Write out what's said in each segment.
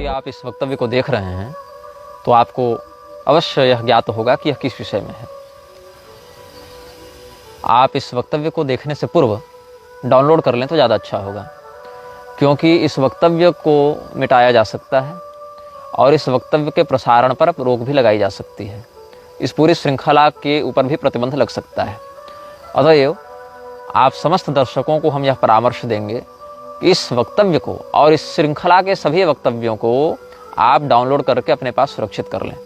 यदि आप इस वक्तव्य को देख रहे हैं तो आपको अवश्य यह ज्ञात होगा कि यह किस विषय में है। आप इस वक्तव्य को देखने से पूर्व डाउनलोड कर लें तो ज़्यादा अच्छा होगा, क्योंकि इस वक्तव्य को मिटाया जा सकता है और इस वक्तव्य के प्रसारण पर रोक भी लगाई जा सकती है। इस पूरी श्रृंखला के ऊपर भी प्रतिबंध लग सकता है। अतएव आप समस्त दर्शकों को हम यह परामर्श देंगे कि इस वक्तव्य को और इस श्रृंखला के सभी वक्तव्यों को आप डाउनलोड करके अपने पास सुरक्षित कर लें।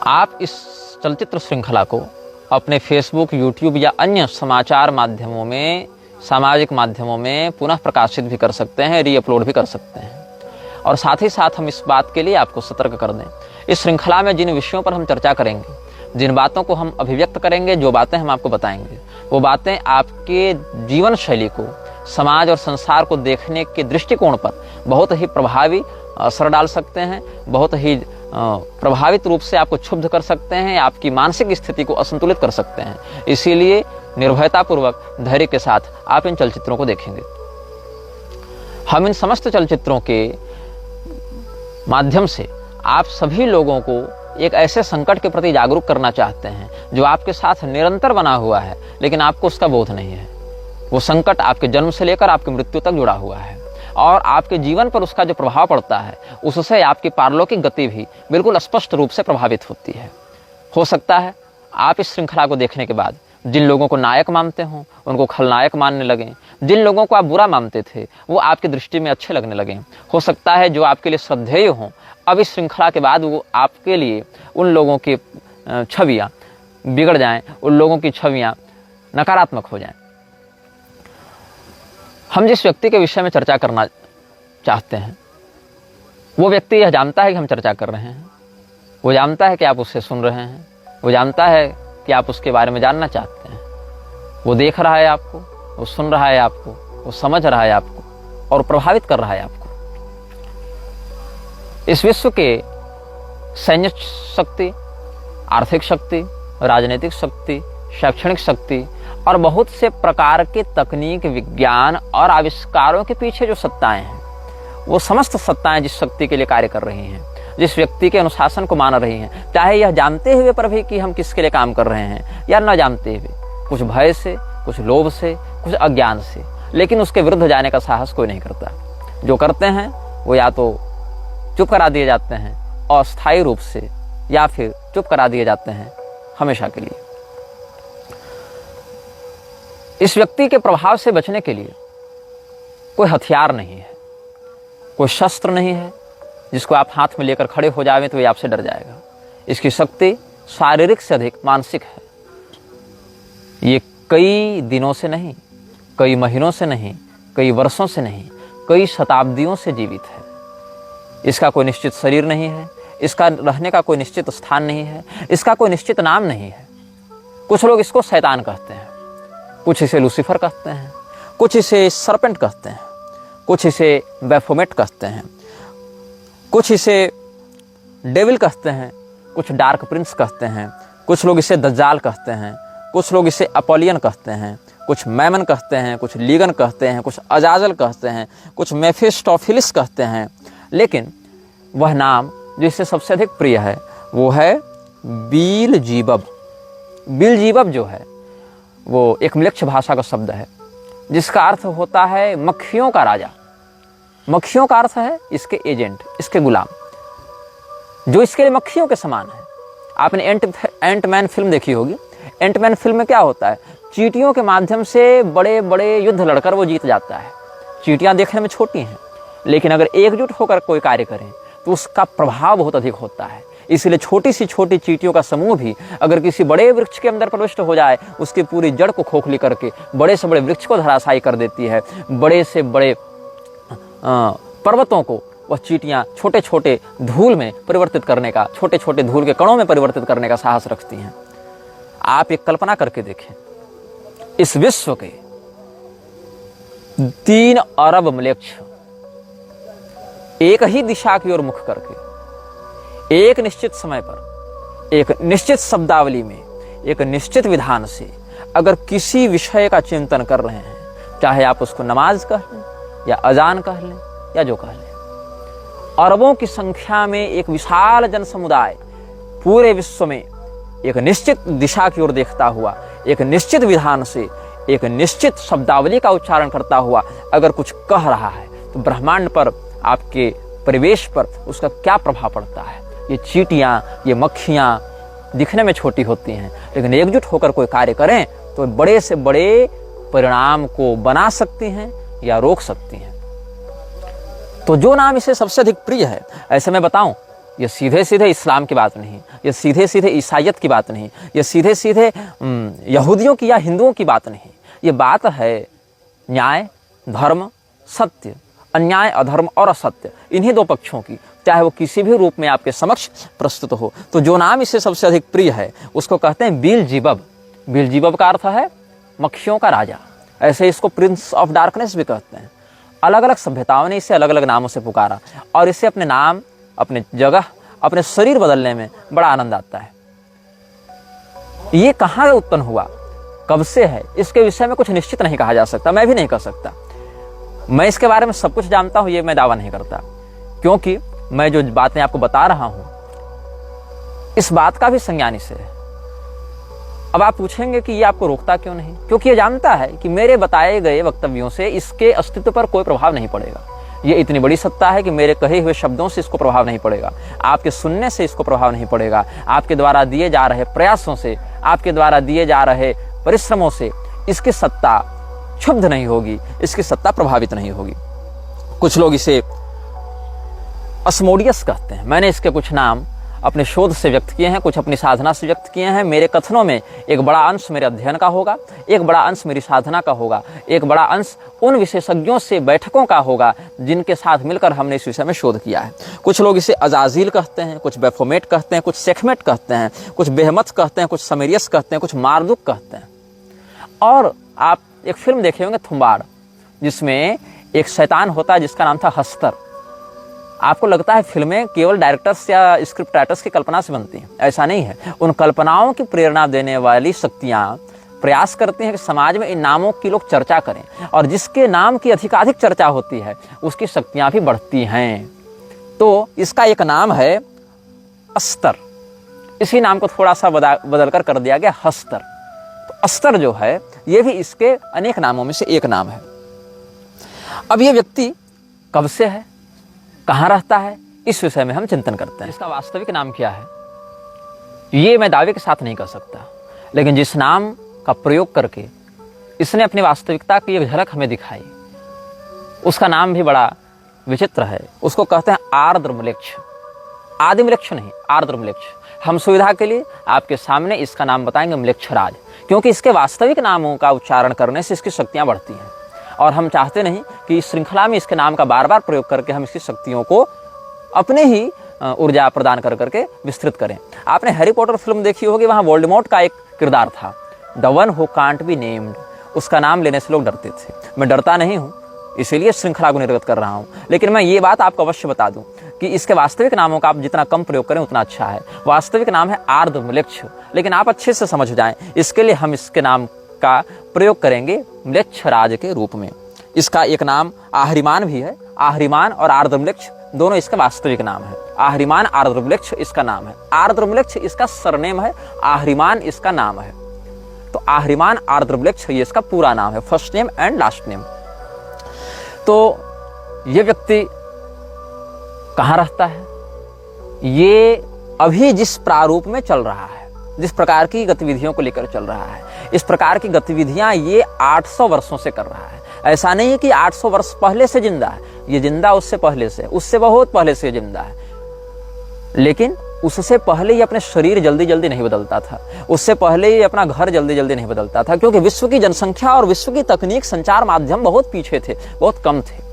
आप इस चलचित्र श्रृंखला को अपने फेसबुक, यूट्यूब या अन्य समाचार माध्यमों में, सामाजिक माध्यमों में पुनः प्रकाशित भी कर सकते हैं, रीअपलोड भी कर सकते हैं। और साथ ही साथ हम इस बात के लिए आपको सतर्क कर दें, इस श्रृंखला में जिन विषयों पर हम चर्चा करेंगे, जिन बातों को हम अभिव्यक्त करेंगे, जो बातें हम आपको बताएंगे, वो बातें आपके जीवन शैली को, समाज और संसार को देखने के दृष्टिकोण पर बहुत ही प्रभावी असर डाल सकते हैं, बहुत ही प्रभावित रूप से आपको क्षुब्ध कर सकते हैं, आपकी मानसिक स्थिति को असंतुलित कर सकते हैं। इसीलिए निर्भयतापूर्वक, धैर्य के साथ आप इन चलचित्रों को देखेंगे। हम इन समस्त चलचित्रों के माध्यम से आप सभी लोगों को एक ऐसे संकट के प्रति जागरूक करना चाहते हैं जो आपके साथ निरंतर बना हुआ है, लेकिन आपको उसका बोध नहीं है। वो संकट आपके जन्म से लेकर आपकी मृत्यु तक जुड़ा हुआ है और आपके जीवन पर उसका जो प्रभाव पड़ता है, उससे आपकी पारलौकिक गति भी बिल्कुल स्पष्ट रूप से प्रभावित होती है। हो सकता है आप इस श्रृंखला को देखने के बाद जिन लोगों को नायक मानते हों उनको खलनायक मानने लगें, जिन लोगों को आप बुरा मानते थे वो आपकी दृष्टि में अच्छे लगने लगें। हो सकता है जो आपके लिए श्रद्धेय हों, अब इस श्रृंखला के बाद वो आपके लिए उन लोगों की छवियाँ बिगड़ जाएं, उन लोगों की छवियाँ नकारात्मक हो जाएं। हम जिस व्यक्ति के विषय में चर्चा करना चाहते हैं वो व्यक्ति यह जानता है कि हम चर्चा कर रहे हैं, वो जानता है कि आप उससे सुन रहे हैं, वो जानता है कि आप उसके बारे में जानना चाहते हैं। वो देख रहा है आपको, वो सुन रहा है आपको, वो समझ रहा है आपको और प्रभावित कर रहा है आपको। इस विश्व के सैन्य शक्ति, आर्थिक शक्ति, राजनीतिक शक्ति, शैक्षणिक शक्ति और बहुत से प्रकार के तकनीक, विज्ञान और आविष्कारों के पीछे जो सत्ताएं हैं, वो समस्त सत्ताएं जिस शक्ति के लिए कार्य कर रही हैं, जिस व्यक्ति के अनुशासन को मान रही हैं, चाहे यह जानते हुए पर भी कि हम किसके लिए काम कर रहे हैं या न जानते हुए, कुछ भय से, कुछ लोभ से, कुछ अज्ञान से, लेकिन उसके विरुद्ध जाने का साहस कोई नहीं करता। जो करते हैं वो या तो चुप करा दिए जाते हैं अस्थायी रूप से, या फिर चुप करा दिए जाते हैं हमेशा के लिए। इस व्यक्ति के प्रभाव से बचने के लिए कोई हथियार नहीं है, कोई शस्त्र नहीं है जिसको आप हाथ में लेकर खड़े हो जाएं तो ये आपसे डर जाएगा। इसकी शक्ति शारीरिक से अधिक मानसिक है। ये कई दिनों से नहीं, कई महीनों से नहीं, कई वर्षों से नहीं, कई शताब्दियों से जीवित है। इसका कोई निश्चित शरीर नहीं है, इसका रहने का कोई निश्चित स्थान नहीं है, इसका कोई निश्चित नाम नहीं है। कुछ लोग इसको शैतान कहते हैं, कुछ इसे लूसीफर कहते हैं, कुछ इसे सरपेंट कहते हैं, कुछ इसे बैफोमेट कहते हैं, कुछ इसे डेविल कहते हैं, कुछ डार्क प्रिंस कहते हैं, कुछ लोग इसे दज्जाल कहते हैं, कुछ लोग इसे अपोलियन कहते हैं, कुछ मैमन कहते हैं, कुछ लीगन कहते हैं, कुछ अजाजल कहते हैं, कुछ मेफिस्टोफिलिस कहते हैं। लेकिन वह नाम जो इससे सबसे अधिक प्रिय है वो है बीलजीबब। बीलजीबब जो है वो एक म्लेच्छ भाषा का शब्द है जिसका अर्थ होता है मक्खियों का राजा। मक्खियों का अर्थ है इसके एजेंट, इसके गुलाम, जो इसके लिए मक्खियों के समान है। आपने एंटमैन फिल्म देखी होगी। एंटमैन फिल्म में क्या होता है, चींटियों के माध्यम से बड़े बड़े युद्ध लड़कर वो जीत जाता है। चींटियां देखने में छोटी हैं, लेकिन अगर एकजुट होकर कोई कार्य करें तो उसका प्रभाव बहुत अधिक होता है। इसलिए छोटी सी छोटी चींटियों का समूह भी अगर किसी बड़े वृक्ष के अंदर प्रविष्ट हो जाए, उसकी पूरी जड़ को खोखली करके बड़े से बड़े वृक्ष को धराशायी कर देती है। बड़े से बड़े पर्वतों को वह चींटियां छोटे छोटे धूल में परिवर्तित करने का, छोटे छोटे धूल के कणों में परिवर्तित करने का साहस रखती हैं। आप एक कल्पना करके देखें, इस विश्व के 3 अरब म्लेच्छ एक ही दिशा की ओर मुख करके एक निश्चित समय पर, एक निश्चित शब्दावली में, एक निश्चित विधान से अगर किसी विषय का चिंतन कर रहे हैं, चाहे आप उसको नमाज कह लें या अजान कह लें या जो कह लें, अरबों की संख्या में एक विशाल जन समुदाय पूरे विश्व में एक निश्चित दिशा की ओर देखता हुआ, एक निश्चित विधान से, एक निश्चित शब्दावली का उच्चारण करता हुआ अगर कुछ कह रहा है तो ब्रह्मांड पर, आपके परिवेश पर उसका क्या प्रभाव पड़ता है। ये चींटियां, ये मक्खियां दिखने में छोटी होती हैं, लेकिन एकजुट होकर कोई कार्य करें तो बड़े से बड़े परिणाम को बना सकती हैं या रोक सकती हैं। तो जो नाम इसे सबसे अधिक प्रिय है, ऐसे मैं बताऊं, ये सीधे सीधे इस्लाम की बात नहीं, ये सीधे सीधे ईसाइयत की बात नहीं, ये सीधे सीधे यहूदियों की या हिंदुओं की बात नहीं। ये बात है न्याय, धर्म, सत्य, अन्याय, अधर्म और असत्य, इन्हीं दो पक्षों की, चाहे वो किसी भी रूप में आपके समक्ष प्रस्तुत हो। तो जो नाम इसे सबसे अधिक प्रिय है उसको कहते हैं बेल्ज़ेबब। बेल्ज़ेबब का अर्थ है मक्खियों का राजा। ऐसे इसको प्रिंस ऑफ डार्कनेस भी कहते हैं। अलग अलग सभ्यताओं ने इसे अलग अलग नामों से पुकारा और इसे अपने नाम, अपने जगह, अपने शरीर बदलने में बड़ा आनंद आता है। ये कहाँ उत्पन्न हुआ, कब से है, इसके विषय में कुछ निश्चित नहीं कहा जा सकता, मैं भी नहीं कह सकता। मैं इसके बारे में सब कुछ जानता हूं, ये मैं दावा नहीं करता, क्योंकि मैं जो बातें आपको बता रहा हूं इस बात का भी संज्ञान इसे है। अब आप पूछेंगे कि ये आपको रोकता क्यों नहीं, क्योंकि ये जानता है कि मेरे बताए गए वक्तव्यों से इसके अस्तित्व पर कोई प्रभाव नहीं पड़ेगा। ये इतनी बड़ी सत्ता है कि मेरे कहे हुए शब्दों से इसको प्रभाव नहीं पड़ेगा, आपके सुनने से इसको प्रभाव नहीं पड़ेगा, आपके द्वारा दिए जा रहे प्रयासों से, आपके द्वारा दिए जा रहे परिश्रमों से इसकी सत्ता क्षुब्ध नहीं होगी, इसकी सत्ता प्रभावित नहीं होगी। कुछ लोग इसे अस्मोडियस कहते हैं। मैंने इसके कुछ नाम अपने शोध से व्यक्त किए हैं, कुछ अपनी साधना से व्यक्त किए हैं। मेरे कथनों में एक बड़ा अंश मेरे अध्ययन का होगा, एक बड़ा अंश मेरी साधना का होगा, एक बड़ा अंश उन विशेषज्ञों से बैठकों का होगा जिनके साथ मिलकर हमने इस विषय में शोध किया है। कुछ लोग इसे अजाजिल कहते हैं, कुछ बेफोमेट कहते हैं, कुछ सेखमेट कहते हैं, कुछ बेहमत कहते हैं, कुछ समेरियस कहते हैं, कुछ मारदुक कहते हैं। और आप एक फिल्म देखे होंगे थुम्बाड़, जिसमें एक शैतान होता है जिसका नाम था हस्तर। आपको लगता है फिल्में केवल डायरेक्टर्स या स्क्रिप्ट राइटर्स की कल्पना से बनती हैं, ऐसा नहीं है। उन कल्पनाओं की प्रेरणा देने वाली शक्तियां प्रयास करती हैं कि समाज में इन नामों की लोग चर्चा करें, और जिसके नाम की अधिकाधिक चर्चा होती है उसकी शक्तियां भी बढ़ती हैं। तो इसका एक नाम है अस्तर, इसी नाम को थोड़ा सा बदलकर कर दिया गया हस्तर। तो अस्तर जो है ये भी इसके अनेक नामों में से एक नाम है। अब ये व्यक्ति कब से है, कहाँ रहता है, इस विषय में हम चिंतन करते हैं। इसका वास्तविक नाम क्या है ये मैं दावे के साथ नहीं कह सकता, लेकिन जिस नाम का प्रयोग करके इसने अपनी वास्तविकता की एक झलक हमें दिखाई, उसका नाम भी बड़ा विचित्र है। उसको कहते हैं आर्द्र म्लेच्छ। आदि म्लेच्छ नहीं, आर्द्र म्लेच्छ। हम सुविधा के लिए आपके सामने इसका नाम बताएंगे म्लेच्छराज, क्योंकि इसके वास्तविक नामों का उच्चारण करने से इसकी शक्तियां बढ़ती हैं, और हम चाहते नहीं कि इस श्रृंखला में इसके नाम का बार बार प्रयोग करके हम इसकी शक्तियों को अपने ही ऊर्जा प्रदान कर करके विस्तृत करें। आपने हैरी पॉटर फिल्म देखी होगी, वहां वोल्डेमॉर्ट का एक किरदार था, the one who can't be named. उसका नाम लेने से लोग डरते थे। मैं डरता नहीं हूं, इसीलिए श्रृंखला को निर्गत कर रहा हूं, लेकिन मैं ये बात आपको अवश्य बता दूं कि इसके वास्तविक नामों का आप जितना कम प्रयोग करें उतना अच्छा है। वास्तविक नाम है आर्द्र म्लेच्छ, लेकिन आप अच्छे से समझ जाएं, इसके लिए हम इसके नाम का प्रयोग करेंगे म्लेच्छराज के रूप में। इसका एक नाम आहरिमान भी है। आहरिमान और आर्द्र म्लेच्छ दोनों इसका वास्तविक नाम है। आहरिमान आर्द्र म्लेच्छ इसका नाम है, आर्द्र म्लेच्छ इसका सरनेम है, आहरिमान इसका नाम है। तो आहरिमान आर्द्र म्लेच्छ ये इसका पूरा नाम है, first name and last name. तो ये व्यक्ति कहाँ रहता है, ये अभी जिस प्रारूप में चल रहा है, जिस प्रकार की गतिविधियों को लेकर चल रहा है, इस प्रकार की गतिविधियां ये 800 वर्षों से कर रहा है। ऐसा नहीं है कि 800 वर्ष पहले से जिंदा है, ये जिंदा उससे पहले से, उससे बहुत पहले से जिंदा है, लेकिन उससे पहले ही अपने शरीर जल्दी जल्दी नहीं बदलता था, उससे पहले ही अपना घर जल्दी जल्दी नहीं बदलता था, क्योंकि विश्व की जनसंख्या और विश्व की तकनीक, संचार माध्यम बहुत पीछे थे, बहुत कम थे।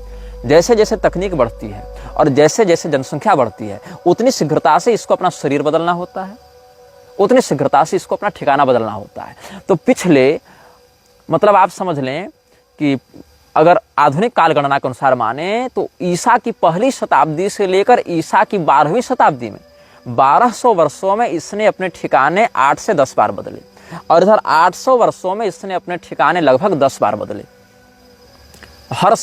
जैसे जैसे तकनीक बढ़ती है और जैसे जैसे जनसंख्या बढ़ती है, उतनी शीघ्रता से इसको अपना शरीर बदलना होता है, उतनी शीघ्रता से इसको अपना ठिकाना बदलना होता है। तो पिछले, मतलब आप समझ लें कि अगर आधुनिक काल गणना के अनुसार माने तो ईसा की पहली शताब्दी से लेकर ईसा की 12वीं शताब्दी में 1200 वर्षों में इसने अपने ठिकाने 8 से 10 बार बदले, और इधर 800 वर्षों में इसने अपने ठिकाने लगभग 10 बार बदले। हर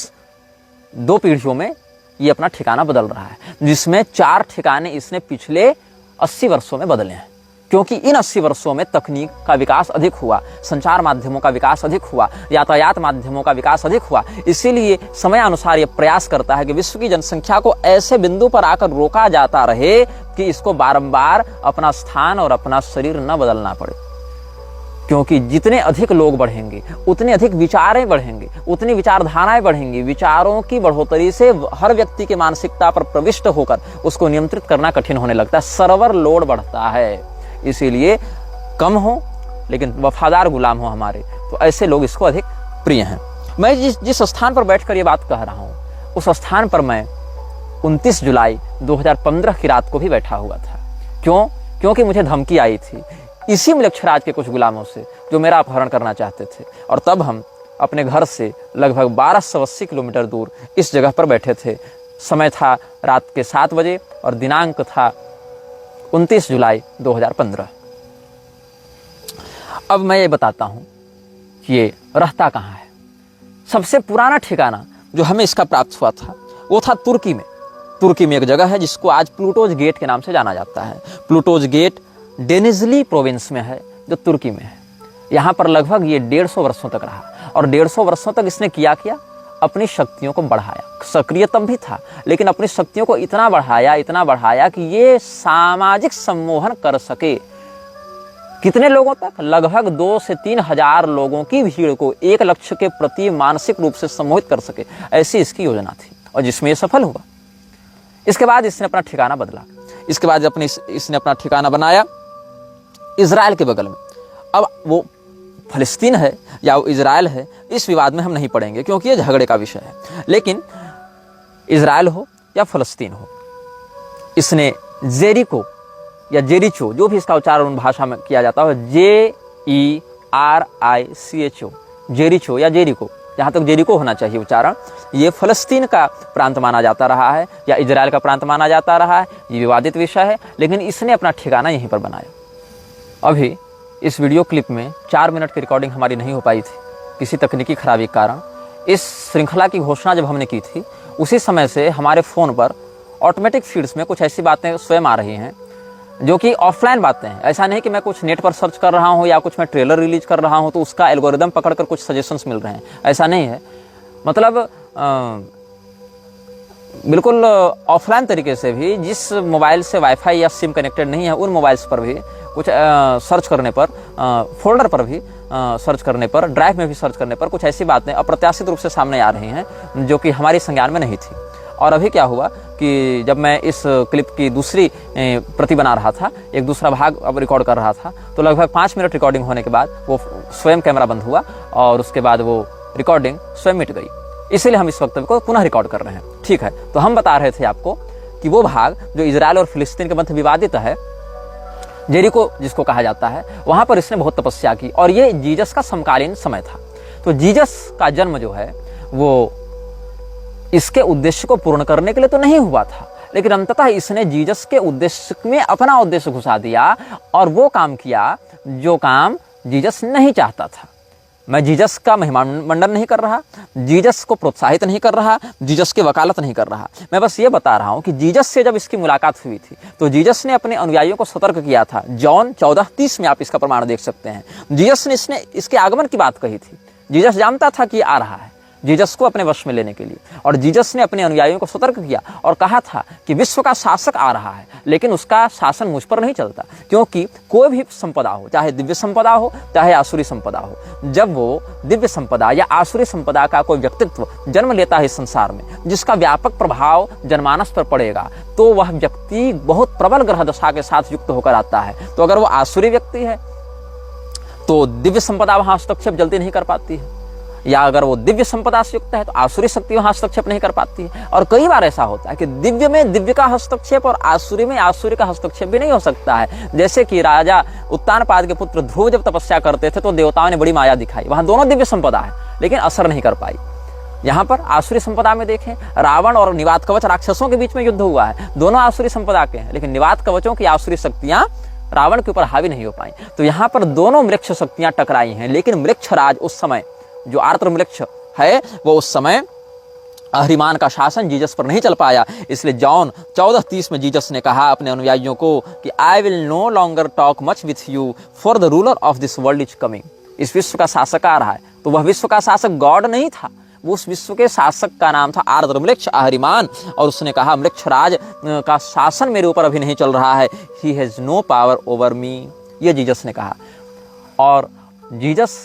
2 पीढ़ियों में ये अपना ठिकाना बदल रहा है, जिसमें 4 ठिकाने इसने पिछले 80 वर्षों में बदले हैं। क्योंकि इन 80 वर्षों में तकनीक का विकास अधिक हुआ, संचार माध्यमों का विकास अधिक हुआ, यातायात माध्यमों का विकास अधिक हुआ। इसीलिए समय अनुसार यह प्रयास करता है कि विश्व की जनसंख्या को ऐसे बिंदु पर आकर रोका जाता रहे कि इसको बारंबार अपना स्थान और अपना शरीर न बदलना पड़े। क्योंकि जितने अधिक लोग बढ़ेंगे, उतने अधिक विचारें बढ़ेंगे, उतनी विचारधाराएं बढ़ेंगी। विचारों की बढ़ोतरी से हर व्यक्ति की मानसिकता पर प्रविष्ट होकर उसको नियंत्रित करना कठिन होने लगता है, सर्वर लोड बढ़ता है। इसीलिए कम हो लेकिन वफादार गुलाम हो हमारे, तो ऐसे लोग इसको अधिक प्रिय हैं। मैं जिस स्थान पर बैठकर ये बात कह रहा हूँ, उस स्थान पर मैं 29 जुलाई 2015 की रात को भी बैठा हुआ था। क्यों? क्योंकि मुझे धमकी आई थी इसी म्लेच्छराज के कुछ गुलामों से, जो मेरा अपहरण करना चाहते थे। और तब हम अपने घर से लगभग 1280 किलोमीटर दूर इस जगह पर बैठे थे। समय था रात के 7 बजे और दिनांक था 29 जुलाई 2015। अब मैं ये बताता हूं कि ये रहता कहाँ है। सबसे पुराना ठिकाना जो हमें इसका प्राप्त हुआ था वो था तुर्की में। तुर्की में एक जगह है जिसको आज प्लूटोज गेट के नाम से जाना जाता है। प्लूटोज गेट डेनिजली प्रोविंस में है, जो तुर्की में है। यहाँ पर लगभग ये 150 वर्षों तक रहा और 150 वर्षों तक इसने किया अपनी शक्तियों को बढ़ाया। सक्रिय तब भी था, लेकिन अपनी शक्तियों को इतना बढ़ाया कि ये सामाजिक सम्मोहन कर सके। कितने लोगों तक? लगभग 2 से 3 हजार लोगों की भीड़ को एक लक्ष्य के प्रति मानसिक रूप से सम्मोहित कर सके, ऐसी इसकी योजना थी और जिसमें ये सफल हुआ। इसके बाद इसने अपना ठिकाना बदला। इसके बाद इसने अपना ठिकाना बनाया इजराइल के बगल में। अब वो फलस्तीन है या वो इजराइल है, इस विवाद में हम नहीं पड़ेंगे क्योंकि ये झगड़े का विषय है। लेकिन इजराइल हो या फलस्तीन हो, इसने जेरिको या जेरिचो, जो भी इसका उच्चारण भाषा में किया जाता है, JERICHO, जेरिचो या जेरिको, जहाँ तक जेरिको होना चाहिए उच्चारण, ये फलस्तीन का प्रांत माना जाता रहा है या इजराइल का प्रांत माना जाता रहा है। ये विवादित विषय है, लेकिन इसने अपना ठिकाना यहीं पर बनाया। अभी इस वीडियो क्लिप में 4 मिनट की रिकॉर्डिंग हमारी नहीं हो पाई थी किसी तकनीकी खराबी के कारण। इस श्रृंखला की घोषणा जब हमने की थी, उसी समय से हमारे फ़ोन पर ऑटोमेटिक फीड्स में कुछ ऐसी बातें स्वयं आ रही हैं जो कि ऑफलाइन बातें हैं। ऐसा नहीं कि मैं कुछ नेट पर सर्च कर रहा हूं या कुछ मैं ट्रेलर रिलीज कर रहा हूं तो उसका एल्गोरिदम पकड़कर कुछ सजेशंस मिल रहे हैं, ऐसा नहीं है। मतलब बिल्कुल ऑफलाइन तरीके से भी, जिस मोबाइल से वाईफाई या सिम कनेक्टेड नहीं है, उन मोबाइल्स पर भी कुछ सर्च करने पर, फोल्डर पर भी सर्च करने पर, ड्राइव में भी सर्च करने पर कुछ ऐसी बातें अप्रत्याशित रूप से सामने आ रही हैं जो कि हमारी संज्ञान में नहीं थी। और अभी क्या हुआ कि जब मैं इस क्लिप की दूसरी प्रति बना रहा था, एक दूसरा भाग अब रिकॉर्ड कर रहा था, तो लगभग 5 मिनट रिकॉर्डिंग होने के बाद वो स्वयं कैमरा बंद हुआ और उसके बाद वो रिकॉर्डिंग स्वयं मिट गई। इसीलिए हम इस वक्तव्य को पुनः रिकॉर्ड कर रहे हैं। ठीक है, तो हम बता रहे थे आपको कि वो भाग जो इजराइल और फिलिस्तीन के मध्य विवादित है, जेरिको जिसको कहा जाता है, वहां पर इसने बहुत तपस्या की और ये जीसस का समकालीन समय था। तो जीसस का जन्म जो है वो इसके उद्देश्य को पूर्ण करने के लिए तो नहीं हुआ था, लेकिन अंततः इसने जीसस के उद्देश्य में अपना उद्देश्य घुसा दिया और वो काम किया जो काम जीसस नहीं चाहता था। मैं जीसस का महिमामंडन नहीं कर रहा, जीसस को प्रोत्साहित नहीं कर रहा, जीसस की वकालत नहीं कर रहा। मैं बस ये बता रहा हूं कि जीसस से जब इसकी मुलाकात हुई थी तो जीसस ने अपने अनुयायियों को सतर्क किया था। जॉन 14:30 में आप इसका प्रमाण देख सकते हैं। जीसस ने इसके आगमन की बात कही थी। जीसस जानता था कि आ रहा है, जीसस को अपने वश में लेने के लिए, और जीसस ने अपने अनुयायियों को सतर्क किया और कहा था कि विश्व का शासक आ रहा है, लेकिन उसका शासन मुझ पर नहीं चलता, क्योंकि कोई भी संपदा हो, चाहे दिव्य संपदा हो चाहे आसुरी संपदा हो, जब वो दिव्य संपदा या आसुरी संपदा का कोई व्यक्तित्व जन्म लेता है इस संसार में, जिसका व्यापक प्रभाव जनमानस पर पड़ेगा, तो वह व्यक्ति बहुत प्रबल ग्रह दशा के साथ युक्त होकर आता है। तो अगर वो आसुरी व्यक्ति है तो दिव्य संपदा वहां हस्तक्षेप जल्दी नहीं कर पाती है, या अगर वो दिव्य संपदा से युक्त है तो आसुरी शक्ति वहां हस्तक्षेप नहीं कर पाती है। और कई बार ऐसा होता है कि दिव्य में दिव्य का हस्तक्षेप और आसुरी में आसुरी का हस्तक्षेप भी नहीं हो सकता है। जैसे कि राजा उत्तानपाद के पुत्र ध्रुव जब तपस्या करते थे तो देवताओं ने बड़ी माया दिखाई, वहां दोनों दिव्य संपदा है लेकिन असर नहीं कर पाई। यहाँ पर आसुरी संपदा में देखें, रावण और निवात कवच राक्षसों के बीच में युद्ध हुआ है, दोनों आसुरी संपदा के हैं, लेकिन निवात कवचों की आसुरी शक्तियां रावण के ऊपर हावी नहीं हो पाई। तो यहाँ पर दोनों मृक्ष शक्तियां टकराई हैं, लेकिन मृक्षराज उस समय, जो आर्द्र मृक्ष है, वो उस समय अहरिमान का शासन जीसस पर नहीं चल पाया। इसलिए जॉन 14:30 में जीसस ने कहा अपने अनुयायियों को कि I will no longer talk much with you for the ruler of this world is coming. इस विश्व का शासक आ रहा है। तो वह विश्व का शासक गॉड नहीं था, वो उस विश्व के शासक का नाम था आर्द्रम्लेक्ष अहरिमान। और उसने कहा म्लेच्छ राज का शासन मेरे ऊपर अभी नहीं चल रहा है, he has no power over me, ये जीसस ने कहा। और जीसस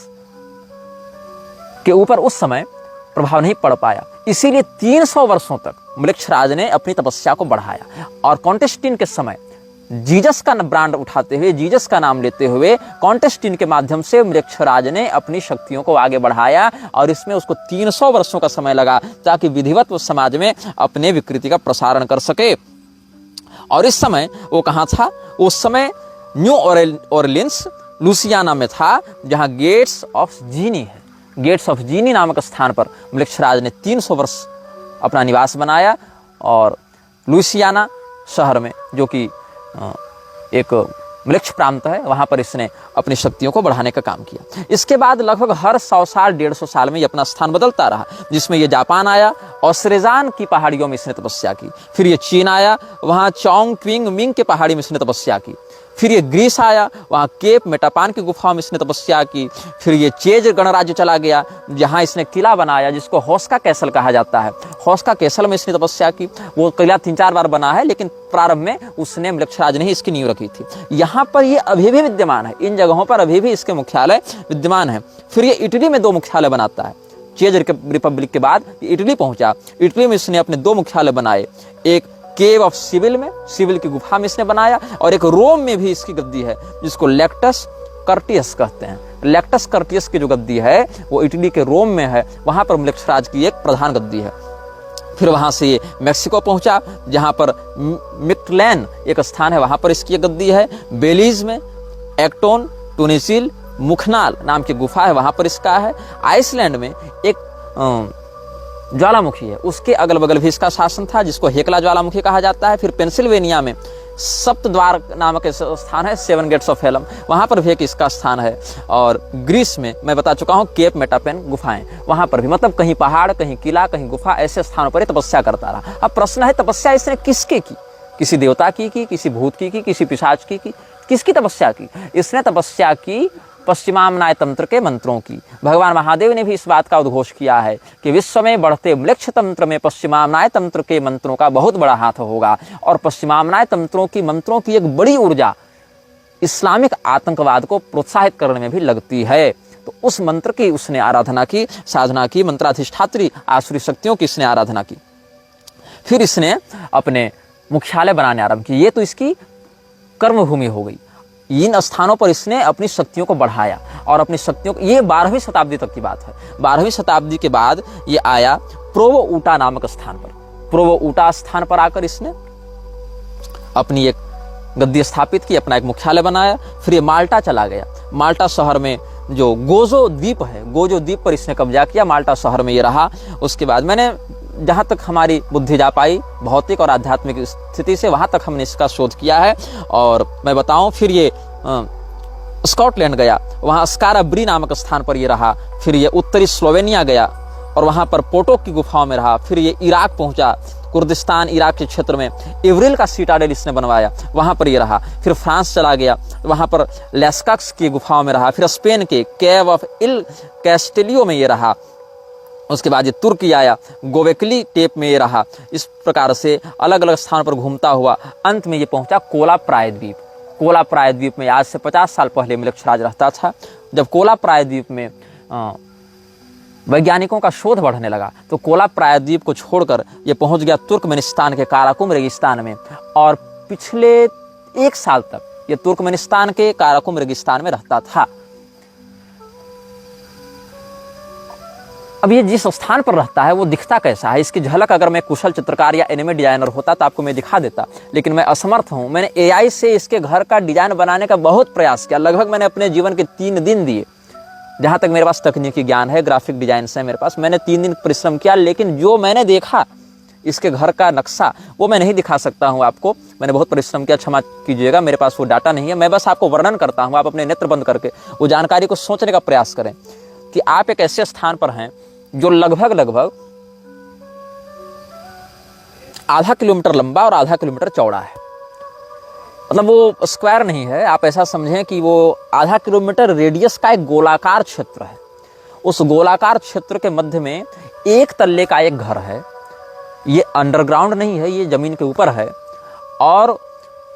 के ऊपर उस समय प्रभाव नहीं पड़ पाया, इसीलिए 300 वर्षों तक म्लेच्छ राज ने अपनी तपस्या को बढ़ाया। और कॉन्टेस्टिन के समय जीसस का ब्रांड उठाते हुए, जीसस का नाम लेते हुए कॉन्टेस्टिन के माध्यम से म्लेच्छ राज ने अपनी शक्तियों को आगे बढ़ाया। और इसमें उसको 300 वर्षों का समय लगा ताकि विधिवत वो समाज में अपने विकृति का प्रसारण कर सके। और इस समय वो कहाँ था? उस समय न्यू ऑरलिन्स लुसियाना में था, जहाँ गेट्स ऑफ जीनी है। गेट्स ऑफ जीनी नामक स्थान पर म्लेच्छ राज ने 300 वर्ष अपना निवास बनाया। और लुसियाना शहर में, जो कि एक म्लेच्छ प्रांत है, वहाँ पर इसने अपनी शक्तियों को बढ़ाने का काम किया। इसके बाद लगभग हर 100 साल 150 साल में ये अपना स्थान बदलता रहा, जिसमें ये जापान आया और श्रेजान की पहाड़ियों में इसने तपस्या की। फिर ये चीन आया, वहाँ चोंग क्विंग मिंग के पहाड़ी में इसने तपस्या की। फिर ये ग्रीस आया, वहाँ केप मेटापान की गुफाओं में इसने तपस्या की। फिर ये चेज गणराज्य चला गया, जहाँ इसने किला बनाया जिसको होस्का कैसल कहा जाता है। होस्का कैसल में इसने तपस्या की। वो किला 3-4 बार बना है, लेकिन प्रारंभ में उसने म्लेच्छ राज ने ही इसकी नींव रखी थी। यहाँ पर ये अभी भी विद्यमान है, इन जगहों पर अभी भी इसके मुख्यालय विद्यमान है। फिर ये इटली में 2 मुख्यालय बनाता है। चेज रिपब्लिक के बाद इटली पहुंचा। इटली में इसने अपने 2 मुख्यालय बनाए, एक केव ऑफ सिविल में, सिविल की गुफा में इसने बनाया, और एक रोम में भी इसकी गद्दी है जिसको लेक्टस कर्टियस कहते हैं। लेक्टस कर्टियस की जो गद्दी है वो इटली के रोम में है, वहां पर म्लेच्छ राज की एक प्रधान गद्दी है। फिर वहां से ये मैक्सिको पहुंचा, जहां पर मिक्टलैन एक स्थान है, वहां पर इसकी एक गद्दी है। बेलीज में एक्टोन टूनिसिल मुखनाल नाम की गुफा है, वहां पर इसका है। आइसलैंड में एक ज्वालामुखी है, उसके अगल बगल भी इसका शासन था, जिसको हेकला ज्वालामुखी कहा जाता है। फिर पेंसिल्वेनिया में सप्तद्वार नामक स्थान है, 7 गेट्स ऑफ हेलम, वहां पर भी एक इसका स्थान है। और ग्रीस में मैं बता चुका हूं केप मेटापेन गुफाएं, वहां पर भी, मतलब कहीं पहाड़, कहीं किला, कहीं गुफा, ऐसे स्थानों पर तपस्या करता रहा। अब प्रश्न है, तपस्या इसने किसके की? किसी देवता की, किसी भूत की, किसी पिशाच की, किसकी तपस्या की? इसने तपस्या की पश्चिमामनाय तंत्र के मंत्रों की। भगवान महादेव ने भी इस बात का उद्घोष किया है कि विश्व में बढ़ते म्लेच्छ तंत्र में पश्चिमामनाय तंत्र के मंत्रों का बहुत बड़ा हाथ होगा। और पश्चिमामनाय मंत्रों की एक बड़ी ऊर्जा इस्लामिक आतंकवाद को प्रोत्साहित करने में भी लगती है। तो उस मंत्र की उसने आराधना की, साधना की, मंत्राधिष्ठात्री आसुरी शक्तियों की इसने आराधना की। फिर इसने अपने मुख्यालय बनाने आरंभ की। ये तो इसकी कर्मभूमि हो गई। इन स्थानों पर इसने अपनी शक्तियों को बढ़ाया और अपनी शक्तियों को, ये 12वीं शताब्दी तक की बात है। 12वीं शताब्दी के बाद ये आया प्रोवो ऊटा नामक स्थान पर। प्रोवो ऊटा स्थान पर आकर इसने अपनी एक गद्दी स्थापित की, अपना एक मुख्यालय बनाया। फिर ये माल्टा चला गया। माल्टा शहर में जो गोजो द्वीप है, गोजो द्वीप पर इसने कब्जा किया। माल्टा शहर में ये रहा। उसके बाद मैंने जहाँ तक हमारी बुद्धि जा पाई भौतिक और आध्यात्मिक स्थिति से, वहाँ तक हमने इसका शोध किया है। और मैं बताऊं, फिर ये स्कॉटलैंड गया, वहाँ स्काराब्री नामक स्थान पर ये रहा। फिर ये उत्तरी स्लोवेनिया गया और वहाँ पर पोटोक की गुफाओं में रहा। फिर ये इराक पहुंचा, कुर्दिस्तान इराक के क्षेत्र में इवरिल का सीटाडेल इसने बनवाया, वहाँ पर ये रहा। फिर फ्रांस चला गया, वहाँ पर लेस्काक्स की गुफाओं में रहा। फिर स्पेन के केव ऑफ इल कैस्टेलियो में ये रहा। उसके बाद ये तुर्की आया, गोवेकली टेप में ये रहा। इस प्रकार से अलग अलग स्थानों पर घूमता हुआ अंत में ये पहुंचा कोला प्रायद्वीप। कोला प्रायद्वीप में आज से 50 साल पहले म्लेच्छ राज रहता था। जब कोला प्रायद्वीप में वैज्ञानिकों का शोध बढ़ने लगा तो कोला प्रायद्वीप को छोड़कर ये पहुंच गया तुर्कमेनिस्तान के काराकुम रेगिस्तान में। और पिछले 1 साल तक ये तुर्कमेनिस्तान के काराकुम रेगिस्तान में रहता था। अब ये जिस स्थान पर रहता है वो दिखता कैसा है, इसकी झलक अगर मैं कुशल चित्रकार या एनिमे डिजाइनर होता तो आपको मैं दिखा देता, लेकिन मैं असमर्थ हूँ। मैंने एआई से इसके घर का डिजाइन बनाने का बहुत प्रयास किया। लगभग मैंने अपने जीवन के 3 दिन दिए, जहाँ तक मेरे पास तकनीकी ज्ञान है, ग्राफिक डिजाइन से मेरे पास, मैंने 3 दिन परिश्रम किया। लेकिन जो मैंने देखा इसके घर का नक्शा वो मैं नहीं दिखा सकता हूँ आपको। मैंने बहुत परिश्रम किया, क्षमा कीजिएगा, मेरे पास वो डाटा नहीं है। मैं बस आपको वर्णन करता हूँ, आप अपने नेत्र बंद करके वो जानकारी को सोचने का प्रयास करें कि आप एक ऐसे स्थान पर हैं जो लगभग आधा किलोमीटर लंबा और आधा किलोमीटर चौड़ा है। मतलब वो स्क्वायर नहीं है, आप ऐसा समझें कि वो आधा किलोमीटर रेडियस का एक गोलाकार क्षेत्र है। उस गोलाकार क्षेत्र के मध्य में एक तल्ले का एक घर है। ये अंडरग्राउंड नहीं है, ये जमीन के ऊपर है और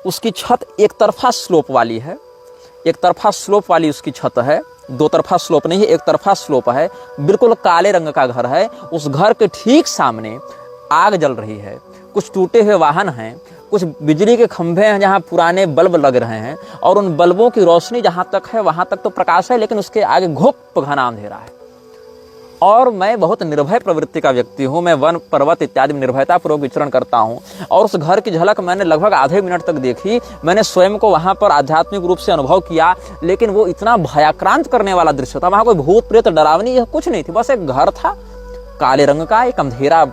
उसकी छत एक तरफा स्लोप वाली है। एक तरफा स्लोप वाली उसकी छत है, दो तरफा स्लोप नहीं है, एक तरफा स्लोप है। बिल्कुल काले रंग का घर है। उस घर के ठीक सामने आग जल रही है। कुछ टूटे हुए वाहन हैं, कुछ बिजली के खंभे हैं जहां पुराने बल्ब लग रहे हैं और उन बल्बों की रोशनी जहां तक है वहां तक तो प्रकाश है, लेकिन उसके आगे घुप घना अंधेरा है। और मैं बहुत निर्भय प्रवृत्ति का व्यक्ति हूँ। मैं वन पर्वत इत्यादि में निर्भयतापूर्वक विचरण करता हूँ और उस घर की झलक मैंने लगभग आधे मिनट तक देखी। मैंने स्वयं को वहां पर आध्यात्मिक रूप से अनुभव किया, लेकिन वो इतना भयाक्रांत करने वाला दृश्य था। वहां कोई भूत प्रेत डरावनी कुछ नहीं थी, बस एक घर था काले रंग का, एक अंधेरा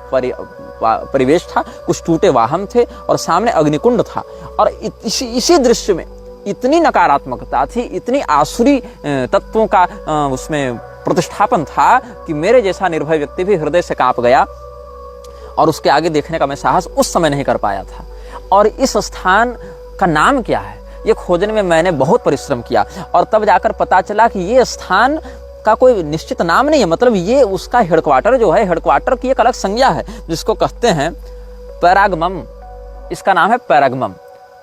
परिवेश था, कुछ टूटे वाहन थे और सामने अग्निकुंड था। और इसी दृश्य में इतनी नकारात्मकता थी, इतनी आसुरी तत्वों का उसमें प्रतिष्ठापन था कि मेरे जैसा निर्भय व्यक्ति भी हृदय से कांप गया और उसके आगे देखने का मैं साहस उस समय नहीं कर पाया था। और इस स्थान का नाम क्या है ये खोजने में मैंने बहुत परिश्रम किया और तब जाकर पता चला कि ये स्थान का कोई निश्चित नाम नहीं है। मतलब ये उसका हेडक्वार्टर जो है, हेडक्वार्टर की एक अलग संज्ञा है जिसको कहते हैं पैरागमम। इसका नाम है पैरागमम।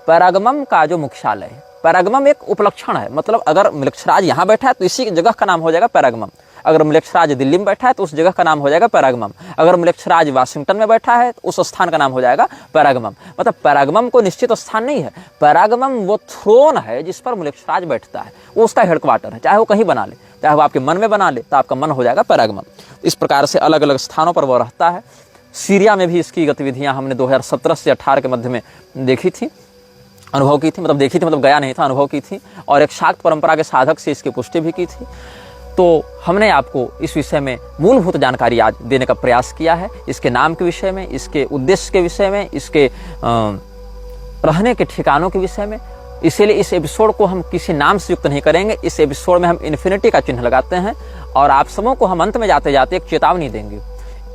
पैरागमम का जो मुख्यालय है, पैरागमम एक उपलक्षण है। मतलब अगर मृक्षराज यहाँ बैठा है तो इसी जगह का नाम हो जाएगा पैरागमम। अगर मृक्षराज दिल्ली में बैठा है तो उस जगह का नाम हो जाएगा पैरागमम। अगर मृक्षराज वाशिंगटन में बैठा है तो उस स्थान का नाम हो जाएगा पैरागमम। मतलब पैरागमम को निश्चित स्थान नहीं है, पैरागमम वो थ्रोन है जिस पर मृक्षराज बैठता है, वो उसका हेडक्वार्टर है। चाहे वो कहीं बना ले, चाहे वो आपके मन में बना ले, तो आपका मन हो जाएगा पैरागमम। इस प्रकार से अलग अलग स्थानों पर वो रहता है। सीरिया में भी इसकी गतिविधियां हमने 2017 से 18 के मध्य में देखी थी, अनुभव की थी। मतलब देखी थी मतलब गया नहीं था, अनुभव की थी और एक शाक्त परंपरा के साधक से इसकी पुष्टि भी की थी। तो हमने आपको इस विषय में मूलभूत जानकारी आज देने का प्रयास किया है, इसके नाम के विषय में, इसके उद्देश्य के विषय में, इसके रहने के ठिकानों के विषय में। इसीलिए इस एपिसोड को हम किसी नाम से युक्त नहीं करेंगे। इस एपिसोड में हम इन्फिनिटी का चिन्ह लगाते हैं और आप सबों को हम अंत में जाते जाते एक चेतावनी देंगे।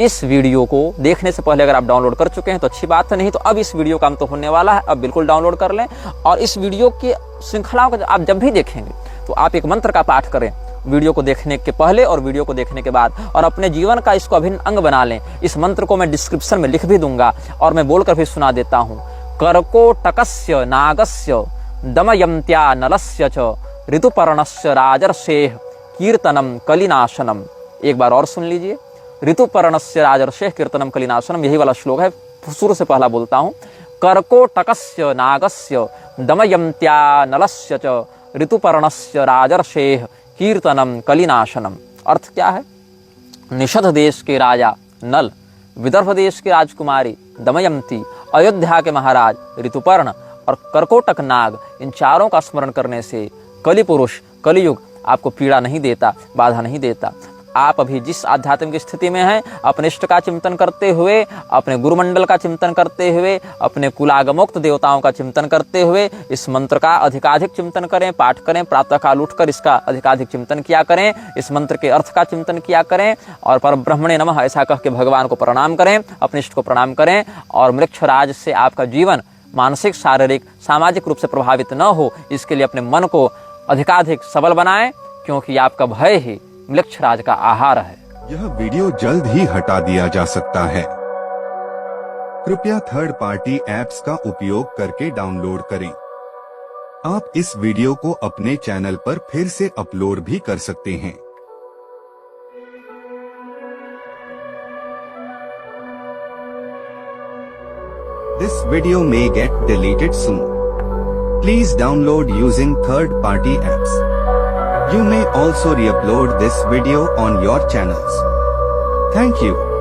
इस वीडियो को देखने से पहले अगर आप डाउनलोड कर चुके हैं तो अच्छी बात है, नहीं तो अब इस वीडियो का अंत तो होने वाला है, अब बिल्कुल डाउनलोड कर लें। और इस वीडियो की श्रृंखलाओं को आप जब भी देखेंगे तो आप एक मंत्र का पाठ करें वीडियो को देखने के पहले और वीडियो को देखने के बाद, और अपने जीवन का इसको अभिन्न अंग बना लें। इस मंत्र को मैं डिस्क्रिप्शन में लिख भी दूंगा और मैं बोलकर भी सुना देता हूँ। कर्कोटकस्य नागस्य दमयन्त्या नलस्य च ऋतुपर्णस्य राजर्षेः कीर्तनम कलिनाशनम। एक बार और सुन लीजिए। ऋतुपर्णस्य राजर्षेः कीर्तनम कलिनाशनम, यही वाला श्लोक है। शुरू से पहला बोलता हूँ। कर्कोटकस्य नागस्य दमयन्त्या नलस्य च ऋतुपर्णस्य राजर्षेः कीर्तनम कलिनाशनम। अर्थ क्या है? निषध देश के राजा नल, विदर्भ देश की राजकुमारी दमयंती, अयोध्या के महाराज ऋतुपर्ण और कर्कोटक नाग, इन चारों का स्मरण करने से कलि पुरुष कलियुग आपको पीड़ा नहीं देता, बाधा नहीं देता। आप अभी जिस आध्यात्मिक स्थिति में हैं, अपने इष्ट का चिंतन करते हुए, अपने गुरुमंडल का चिंतन करते हुए, अपने कुलागमोक्त देवताओं का चिंतन करते हुए इस मंत्र का अधिकाधिक चिंतन करें, पाठ करें। प्रातःकाल उठकर इसका अधिकाधिक चिंतन किया करें, इस मंत्र के अर्थ का चिंतन किया करें और परब्रह्मणे नमः ऐसा कह के भगवान को प्रणाम करें, अपने इष्ट को प्रणाम करें। और मृक्षराज से आपका जीवन मानसिक, शारीरिक, सामाजिक रूप से प्रभावित न हो, इसके लिए अपने मन को अधिकाधिक सबल बनाएं, क्योंकि आपका भय ही मृक्षराज का आहार है। यह वीडियो जल्द ही हटा दिया जा सकता है। कृपया थर्ड पार्टी ऐप्स का उपयोग करके डाउनलोड करें। आप इस वीडियो को अपने चैनल पर फिर से अपलोड भी कर सकते हैं। This video may get deleted soon. Please download using third party apps. You may also re-upload this video on your channels. Thank you.